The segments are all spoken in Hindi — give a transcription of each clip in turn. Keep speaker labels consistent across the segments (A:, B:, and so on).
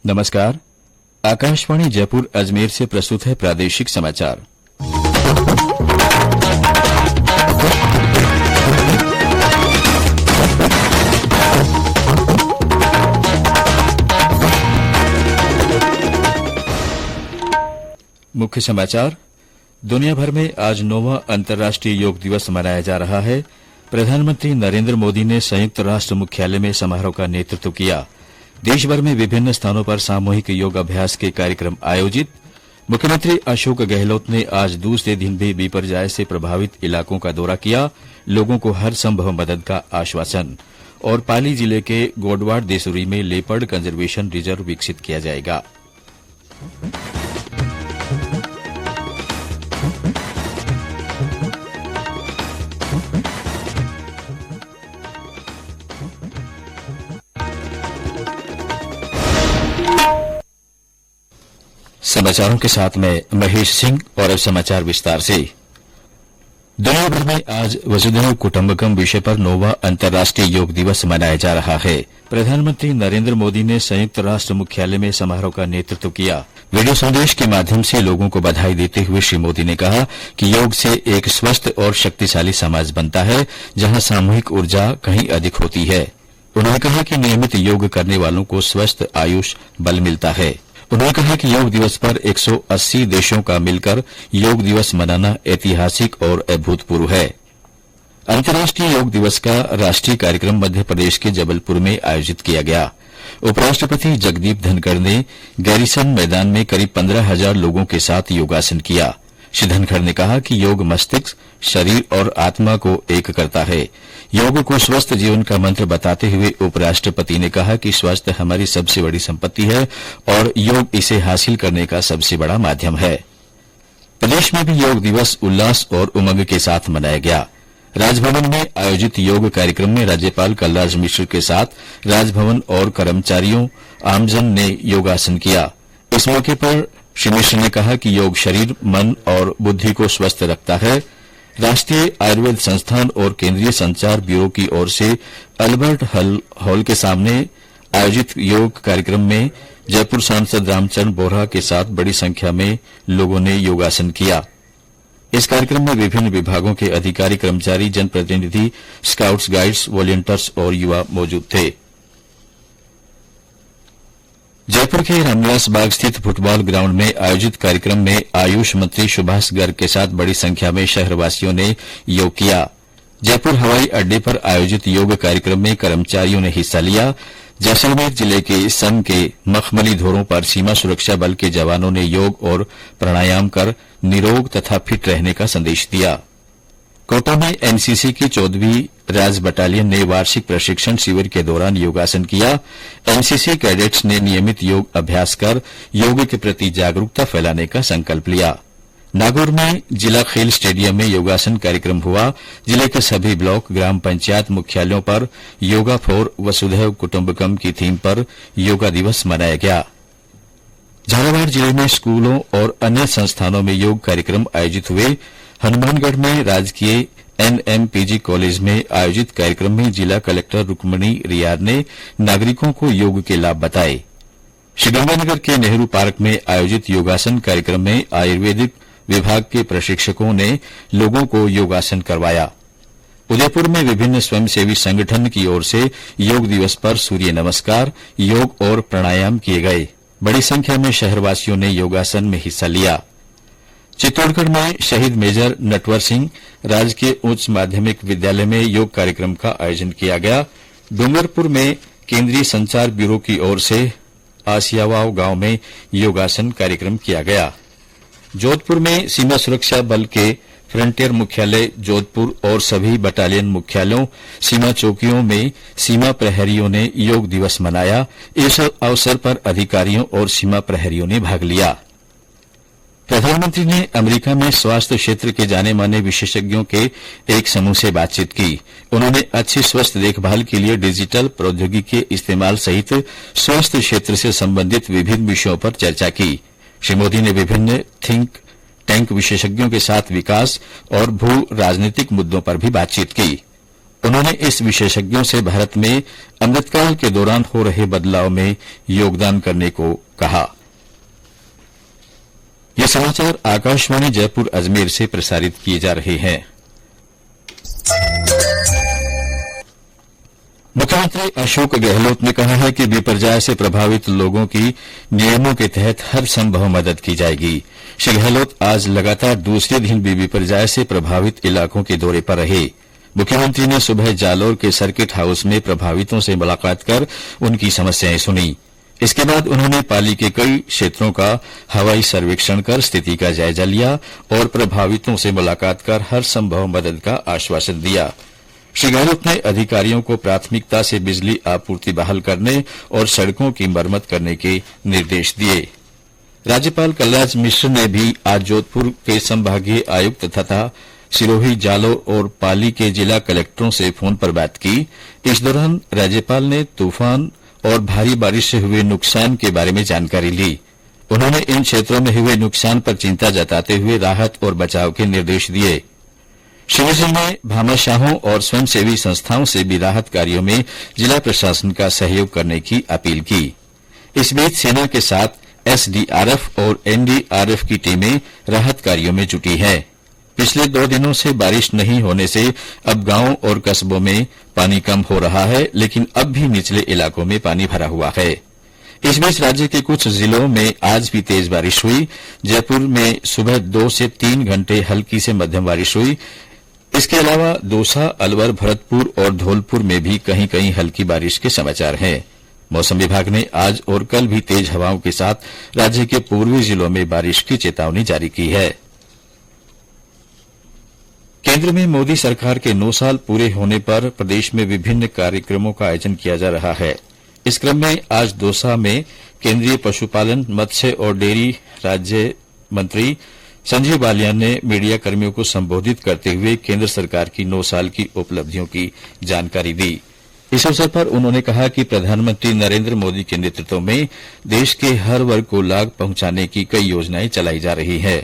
A: नमस्कार। आकाशवाणी जयपुर अजमेर से प्रस्तुत है प्रादेशिक समाचार। मुख्य समाचार। दुनिया भर में आज 9वां अंतर्राष्ट्रीय योग दिवस मनाया जा रहा है। प्रधानमंत्री नरेंद्र मोदी ने संयुक्त राष्ट्र मुख्यालय में समारोह का नेतृत्व किया। देश भर में विभिन्न स्थानों पर सामूहिक योग अभ्यास के कार्यक्रम आयोजित। मुख्यमंत्री अशोक गहलोत ने आज दूसरे दिन भी बिपरजॉय से प्रभावित इलाकों का दौरा किया। लोगों को हर संभव मदद का आश्वासन। और पाली जिले के गोडवाड़ देसुरी में लेपर्ड कंजर्वेशन रिजर्व विकसित किया जाएगा। समाचारों के साथ मैं महेश सिंह। और अब समाचार विस्तार से। दुनिया भर में आज वसुधैव कुटुंबकम विषय पर 9वां अंतर्राष्ट्रीय योग दिवस मनाया जा रहा है। प्रधानमंत्री नरेंद्र मोदी ने संयुक्त राष्ट्र मुख्यालय में समारोह का नेतृत्व किया। वीडियो संदेश के माध्यम से लोगों को बधाई देते हुए श्री मोदी ने कहा कि योग से एक स्वस्थ और शक्तिशाली समाज बनता है, जहां सामूहिक ऊर्जा कहीं अधिक होती है। उन्होंने कहा कि नियमित योग करने वालों को स्वस्थ आयुष बल मिलता है। उन्होंने कहा कि योग दिवस पर 180 देशों का मिलकर योग दिवस मनाना ऐतिहासिक और अभूतपूर्व है। अंतर्राष्ट्रीय योग दिवस का राष्ट्रीय कार्यक्रम मध्य प्रदेश के जबलपुर में आयोजित किया गया। उपराष्ट्रपति जगदीप धनखड़ ने गैरीसन मैदान में करीब 15,000 लोगों के साथ योगासन किया। श्री धनखड़ ने कहा कि योग मस्तिष्क, शरीर और आत्मा को एक करता है। योग को स्वस्थ जीवन का मंत्र बताते हुए उपराष्ट्रपति ने कहा कि स्वास्थ्य हमारी सबसे बड़ी संपत्ति है और योग इसे हासिल करने का सबसे बड़ा माध्यम है। प्रदेश में भी योग दिवस उल्लास और उमंग के साथ मनाया गया। राजभवन में आयोजित योग कार्यक्रम में राज्यपाल कलराज मिश्र के साथ राजभवन और कर्मचारियों आमजन ने योगासन किया। इस मौके पर श्री मिश्र ने कहा कि योग शरीर, मन और बुद्धि को स्वस्थ रखता है। राष्ट्रीय आयुर्वेद संस्थान और केंद्रीय संचार ब्यूरो की ओर से अल्बर्ट हॉल के सामने आयोजित योग कार्यक्रम में जयपुर सांसद रामचरण बोहरा के साथ बड़ी संख्या में लोगों ने योगासन किया। इस कार्यक्रम में विभिन्न विभागों के अधिकारी, कर्मचारी, जनप्रतिनिधि, स्काउट्स, गाइड्स, वॉलंटियर्स और युवा मौजूद थे। जयपुर के रामविलास बाग स्थित फुटबॉल ग्राउंड में आयोजित कार्यक्रम में आयुष मंत्री सुभाष गर्ग के साथ बड़ी संख्या में शहरवासियों ने योग किया। जयपुर हवाई अड्डे पर आयोजित योग कार्यक्रम में कर्मचारियों ने हिस्सा लिया। जैसलमेर जिले के सन के मखमली धोरों पर सीमा सुरक्षा बल के जवानों ने योग और प्राणायाम कर निरोग तथा फिट रहने का संदेश दिया। कोटा में एनसीसी की 14वीं राज बटालियन ने वार्षिक प्रशिक्षण शिविर के दौरान योगासन किया। एनसीसी कैडेट्स ने नियमित योग अभ्यास कर योग के प्रति जागरूकता फैलाने का संकल्प लिया। नागौर में जिला खेल स्टेडियम में योगासन कार्यक्रम हुआ। जिले के सभी ब्लॉक, ग्राम पंचायत मुख्यालयों पर योगा फॉर वसुधैव कुटुंबकम की थीम पर योगा दिवस मनाया गया। झालावाड़ जिले में स्कूलों और अन्य संस्थानों में योग कार्यक्रम आयोजित हुए। हनुमानगढ़ में राजकीय एनएमपीजी कॉलेज में आयोजित कार्यक्रम में जिला कलेक्टर रुक्मणी रियार ने नागरिकों को योग के लाभ बताए। श्रीगंगानगर के नेहरू पार्क में आयोजित योगासन कार्यक्रम में आयुर्वेदिक विभाग के प्रशिक्षकों ने लोगों को योगासन करवाया। उदयपुर में विभिन्न स्वयंसेवी संगठन की ओर से योग दिवस पर सूर्य नमस्कार, योग और प्राणायाम किए गए। बड़ी संख्या में शहरवासियों ने योगासन में हिस्सा लिया। चित्तौड़गढ़ में शहीद मेजर नटवर सिंह राजकीय उच्च माध्यमिक विद्यालय में योग कार्यक्रम का आयोजन किया गया। डूंगरपुर में केंद्रीय संचार ब्यूरो की ओर से आसियावाव गांव में योगासन कार्यक्रम किया गया। जोधपुर में सीमा सुरक्षा बल के फ्रंटियर मुख्यालय जोधपुर और सभी बटालियन मुख्यालयों, सीमा चौकियों में सीमा प्रहरियों ने योग दिवस मनाया। इस अवसर पर अधिकारियों और सीमा प्रहरियों ने भाग लिया। प्रधानमंत्री ने अमेरिका में स्वास्थ्य क्षेत्र के जाने माने विशेषज्ञों के एक समूह से बातचीत की। उन्होंने अच्छी स्वास्थ्य देखभाल के लिए डिजिटल प्रौद्योगिकी के इस्तेमाल सहित स्वास्थ्य क्षेत्र से संबंधित विभिन्न विषयों पर चर्चा की। श्री मोदी ने विभिन्न थिंक टैंक विशेषज्ञों के साथ विकास और भू राजनीतिक मुद्दों पर भी बातचीत की। उन्होंने इस विशेषज्ञों से भारत में अमृतकाल के दौरान हो रहे बदलाव में योगदान करने को कहा। ये समाचार आकाशवाणी जयपुर अजमेर से प्रसारित किए जा रहे हैं। मुख्यमंत्री अशोक गहलोत ने कहा है कि विपर्जय से प्रभावित लोगों की नियमों के तहत हर संभव मदद की जाएगी। श्री गहलोत आज लगातार दूसरे दिन भी विपर्जय से प्रभावित इलाकों के दौरे पर रहे। मुख्यमंत्री ने सुबह जालोर के सर्किट हाउस में प्रभावितों से मुलाकात कर उनकी समस्याएं सुनी। इसके बाद उन्होंने पाली के कई क्षेत्रों का हवाई सर्वेक्षण कर स्थिति का जायजा लिया और प्रभावितों से मुलाकात कर हर संभव मदद का आश्वासन दिया। श्री गहलोत ने अधिकारियों को प्राथमिकता से बिजली आपूर्ति बहाल करने और सड़कों की मरम्मत करने के निर्देश दिए। राज्यपाल कलराज मिश्र ने भी आज जोधपुर के संभागीय आयुक्त तथा सिरोही, जालोर और पाली के जिला कलेक्टरों से फोन पर बात की। इस दौरान राज्यपाल ने तूफान और भारी बारिश से हुए नुकसान के बारे में जानकारी ली। उन्होंने इन क्षेत्रों में हुए नुकसान पर चिंता जताते हुए राहत और बचाव के निर्देश दिए। शिविर जी ने भामाशाहों और स्वयंसेवी संस्थाओं से भी राहत कार्यों में जिला प्रशासन का सहयोग करने की अपील की। इस बीच सेना के साथ एसडीआरएफ और एनडीआरएफ की टीमें राहत कार्यों में जुटी हैं। पिछले 2 दिनों से बारिश नहीं होने से अब गांवों और कस्बों में पानी कम हो रहा है, लेकिन अब भी निचले इलाकों में पानी भरा हुआ है। इस बीच राज्य के कुछ जिलों में आज भी तेज बारिश हुई। जयपुर में सुबह 2 से 3 घंटे हल्की से मध्यम बारिश हुई। इसके अलावा दौसा, अलवर, भरतपुर और धौलपुर में भी कहीं कहीं हल्की बारिश के समाचार हैं। मौसम विभाग ने आज और कल भी तेज हवाओं के साथ राज्य के पूर्वी जिलों में बारिश की चेतावनी जारी की है। केंद्र में मोदी सरकार के 9 साल पूरे होने पर प्रदेश में विभिन्न कार्यक्रमों का आयोजन किया जा रहा है। इस क्रम में आज दौसा में केंद्रीय पशुपालन, मत्स्य और डेयरी राज्य मंत्री संजय बालियान ने मीडिया कर्मियों को संबोधित करते हुए केंद्र सरकार की 9 साल की उपलब्धियों की जानकारी दी। इस अवसर पर उन्होंने कहा कि प्रधानमंत्री नरेंद्र मोदी के नेतृत्व में देश के हर वर्ग को लाभ पहुंचाने की कई योजनाएं चलाई जा रही हैं।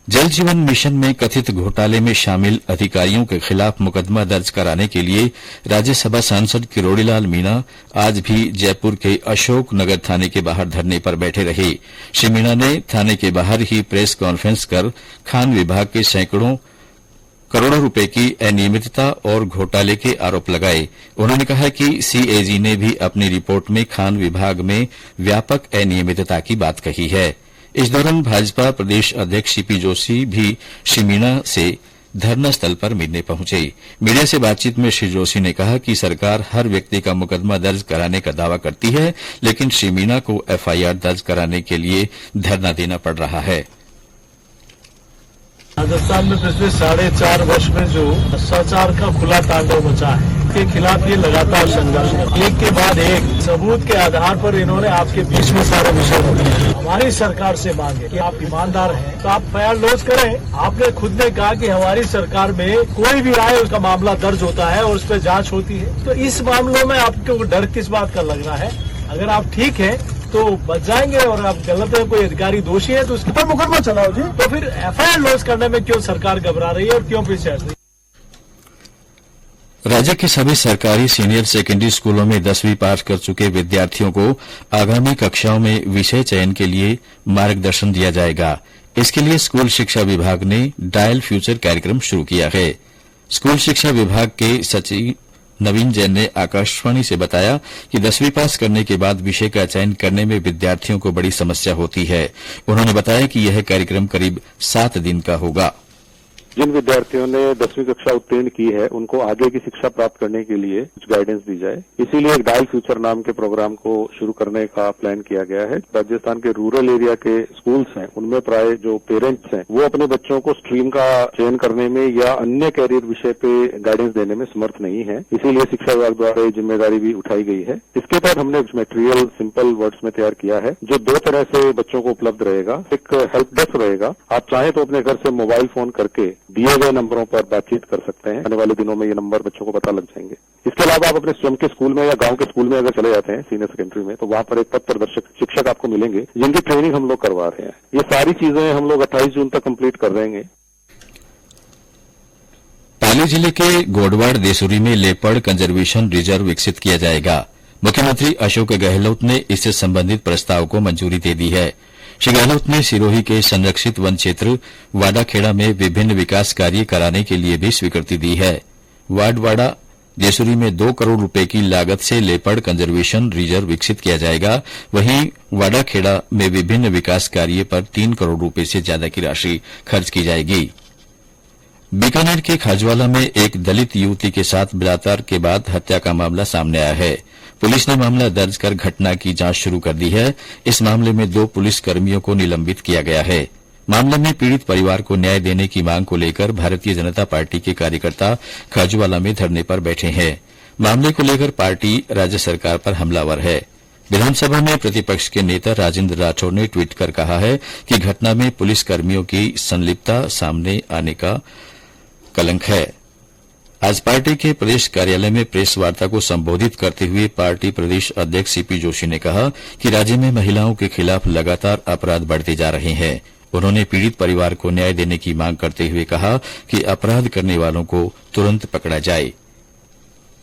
A: जल जीवन मिशन में कथित घोटाले में शामिल अधिकारियों के खिलाफ मुकदमा दर्ज कराने के लिए राज्यसभा सांसद किरोड़ीलाल मीणा आज भी जयपुर के अशोक नगर थाने के बाहर धरने पर बैठे रहे। श्री मीणा ने थाने के बाहर ही प्रेस कॉन्फ्रेंस कर खान विभाग के करोड़ों रुपए की अनियमितता और घोटाले के आरोप लगाए। उन्होंने कहा कि सीएजी ने भी अपनी रिपोर्ट में खान विभाग में व्यापक अनियमितता की बात कही है। इस दौरान भाजपा प्रदेश अध्यक्ष सीपी जोशी भी श्री मीणा से धरना स्थल पर मिलने पहुंचे। मीडिया से बातचीत में श्री जोशी ने कहा कि सरकार हर व्यक्ति का मुकदमा दर्ज कराने का दावा करती है, लेकिन श्री मीणा को एफआईआर दर्ज कराने के लिए धरना देना पड़ रहा है।
B: राजस्थान में पिछले 4.5 वर्ष में जो भ्रष्टाचार का खुला तांडव मचा है, के खिलाफ ये लगातार संघर्ष है। एक के बाद एक सबूत के आधार पर इन्होंने आपके बीच में सारे विषय रखे। हमारी सरकार से मांगे कि आप ईमानदार हैं तो आप एफआईआर लॉन्च करें। आपने खुद ने कहा कि हमारी सरकार में कोई भी आए उसका मामला दर्ज होता है और उस पर जांच होती है, तो इस मामलों में आपको डर किस बात का लग रहा है? अगर आप ठीक है तो बच जाएंगे और आप गलत है, कोई अधिकारी दोषी है तो उसके पर मुकदमा चलाओ जी। तो फिर एफआईआर लॉन्च करने में क्यों सरकार घबरा रही है और क्यों पीछे हट रही है?
A: राज्य के सभी सरकारी सीनियर सेकेंडरी स्कूलों में 10वीं पास कर चुके विद्यार्थियों को आगामी कक्षाओं में विषय चयन के लिए मार्गदर्शन दिया जाएगा। इसके लिए स्कूल शिक्षा विभाग ने डायल फ्यूचर कार्यक्रम शुरू किया है। स्कूल शिक्षा विभाग के सचिव नवीन जैन ने आकाशवाणी से बताया कि 10वीं पास करने के बाद विषय का चयन करने में विद्यार्थियों को बड़ी समस्या होती है। उन्होंने बताया कि यह कार्यक्रम करीब 7 दिन का होगा।
C: जिन विद्यार्थियों ने 10वीं कक्षा उत्तीर्ण की है उनको आगे की शिक्षा प्राप्त करने के लिए कुछ गाइडेंस दी जाए, इसीलिए एक डायल फ्यूचर नाम के प्रोग्राम को शुरू करने का प्लान किया गया है। राजस्थान के रूरल एरिया के स्कूल्स हैं उनमें प्राय जो पेरेंट्स हैं वो अपने बच्चों को स्ट्रीम का चयन करने में या अन्य कैरियर विषय पे गाइडेंस देने में समर्थ नहीं है, इसीलिए शिक्षा विभाग द्वारा ये जिम्मेदारी भी उठाई गई है। इसके बाद हमने मटेरियल सिंपल वर्ड्स में तैयार किया है जो 2 तरह से बच्चों को उपलब्ध रहेगा। एक हेल्प डेस्क रहेगा, आप चाहें तो अपने घर से मोबाइल फोन करके दिए गए नंबरों पर बातचीत कर सकते हैं। आने वाले दिनों में ये नंबर बच्चों को पता लग जाएंगे। इसके अलावा आप अपने स्वयं के स्कूल में या गांव के स्कूल में अगर चले जाते हैं सीनियर सेकेंडरी में, तो वहां पर एक पथ प्रदर्शक शिक्षक आपको मिलेंगे जिनकी ट्रेनिंग हम लोग करवा रहे हैं। ये सारी चीजें हम लोग 28 जून तक कंप्लीट कर देंगे।
A: पाली जिले के गोडवाड़ देसुरी में लेपर्ड कंजर्वेशन रिजर्व विकसित किया जाएगा। मुख्यमंत्री अशोक गहलोत ने इससे संबंधित प्रस्ताव को मंजूरी दे दी है। श्री गहलोत ने सिरोही के संरक्षित वन क्षेत्र वाडाखेड़ा में विभिन्न विकास कार्य कराने के लिए भी स्वीकृति दी है। वाडवाड़ा देसुरी में 2 करोड़ रुपए की लागत से लेपर्ड कंजर्वेशन रिजर्व विकसित किया जाएगा। वहीं वाडाखेड़ा में विभिन्न विकास कार्य पर 3 करोड़ रुपए से ज्यादा की राशि खर्च की जाएगी। बीकानेर के खाजवाला में एक दलित युवती के साथ बलात्कार के बाद हत्या का मामला सामने आया है। पुलिस ने मामला दर्ज कर घटना की जांच शुरू कर दी है। इस मामले में 2 पुलिसकर्मियों को निलंबित किया गया है। मामले में पीड़ित परिवार को न्याय देने की मांग को लेकर भारतीय जनता पार्टी के कार्यकर्ता खाजवाला में धरने पर बैठे हैं। मामले को लेकर पार्टी राज्य सरकार पर हमलावर है। विधानसभा में प्रतिपक्ष के नेता राजेंद्र राठौर ने ट्वीट कर कहा है कि घटना में पुलिसकर्मियों की संलिप्तता सामने आने का कलंक है। आज पार्टी के प्रदेश कार्यालय में प्रेस वार्ता को संबोधित करते हुए पार्टी प्रदेश अध्यक्ष सीपी जोशी ने कहा कि राज्य में महिलाओं के खिलाफ लगातार अपराध बढ़ते जा रहे हैं। उन्होंने पीड़ित परिवार को न्याय देने की मांग करते हुए कहा कि अपराध करने वालों को तुरंत पकड़ा जाए।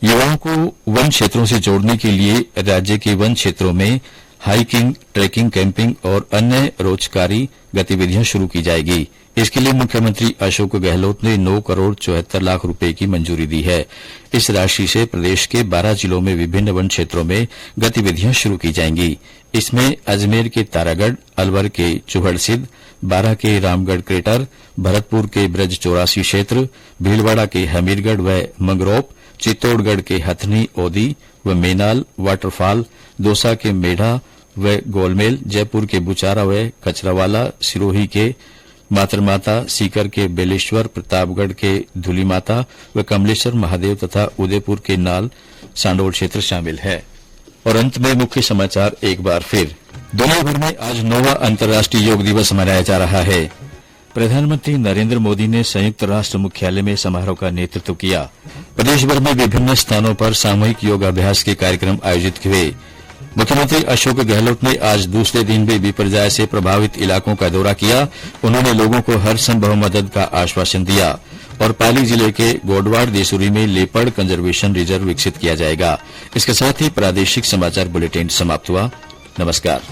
A: युवाओं को वन क्षेत्रों से जोड़ने के लिए राज्य के वन क्षेत्रों में हाइकिंग, ट्रैकिंग, कैंपिंग और अन्य रोजगारी गतिविधियां शुरू की जाएगी। इसके लिए मुख्यमंत्री अशोक गहलोत ने 9 करोड़ 74 लाख रुपए की मंजूरी दी है। इस राशि से प्रदेश के 12 जिलों में विभिन्न वन क्षेत्रों में गतिविधियां शुरू की जाएंगी। इसमें अजमेर के तारागढ़, अलवर के चुहड़सिद्ध, बारां के रामगढ़ क्रेटर, भरतपुर के ब्रज 84 क्षेत्र, भीलवाड़ा के हमीरगढ़ व मंगरोप, चित्तौड़गढ़ के हथनी, ओदी व मेनाल वाटरफॉल, दौसा के मेढ़ा व गोलमेल, जयपुर के बुचारा व कचरावाला, सिरोही के मातरमाता, सीकर के बेलेश्वर, प्रतापगढ़ के धुलीमाता व कमलेश्वर महादेव तथा उदयपुर के नाल सांडोल क्षेत्र शामिल है। और अंत में मुख्य समाचार एक बार फिर। दुनिया भर में आज 9वां अंतर्राष्ट्रीय योग दिवस मनाया जा रहा है। प्रधानमंत्री नरेंद्र मोदी ने संयुक्त राष्ट्र मुख्यालय में समारोह का नेतृत्व किया। प्रदेश भर में विभिन्न स्थानों पर सामूहिक योगाभ्यास के कार्यक्रम आयोजित हुए। मुख्यमंत्री अशोक गहलोत ने आज दूसरे दिन भी विपर्जय से प्रभावित इलाकों का दौरा किया। उन्होंने लोगों को हर संभव मदद का आश्वासन दिया। और पाली जिले के गोडवाड़ देसुरी में लेपर्ड कंजर्वेशन रिजर्व विकसित किया जाएगा। इसके साथ ही प्रादेशिक समाचार बुलेटिन समाप्त हुआ। नमस्कार।